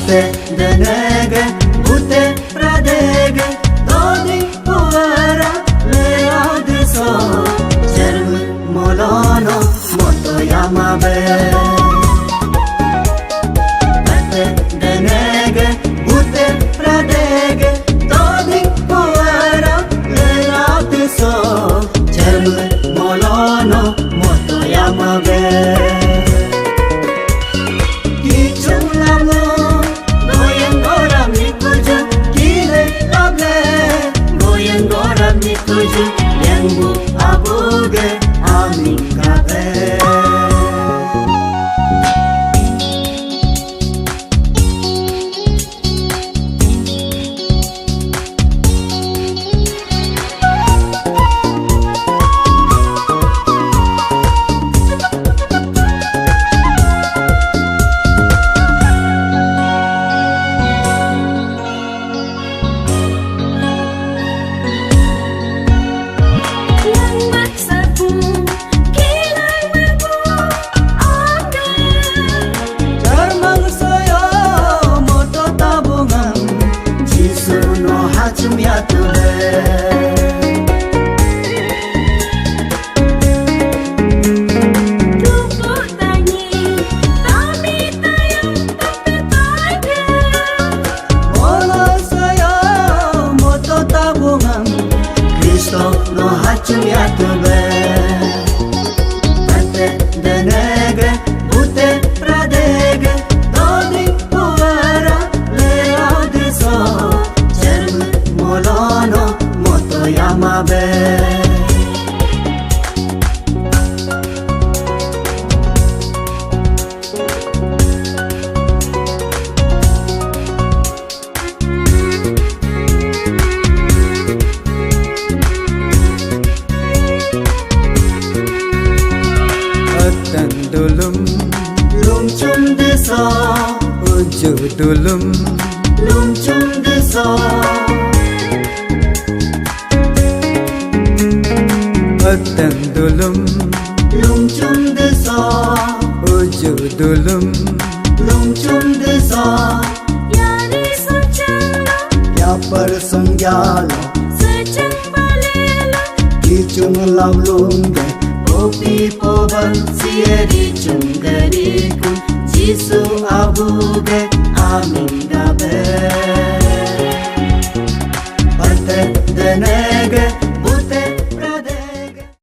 Pate denege, bute pradege, dodi puara lea diso, Jerm molono moto yamabe. Pate denege, bute pradege, dodi puara lea diso, Jerm molono moto yamabe. Lembu abuge amin kabe. No hachum yatube. Pate denege, bute pradege, dodi puara lea diso, Jerm molono moto yamabe. Dulum Lum chum diso, uju dulum lum chum diso, Atan dulum lum chum diso, uju dulum lum chum diso. Yari suchala, Ya par sangyalo, sechang balela, kichung lavlunge, Popi poban sieri chungariku, Jisu abuge amin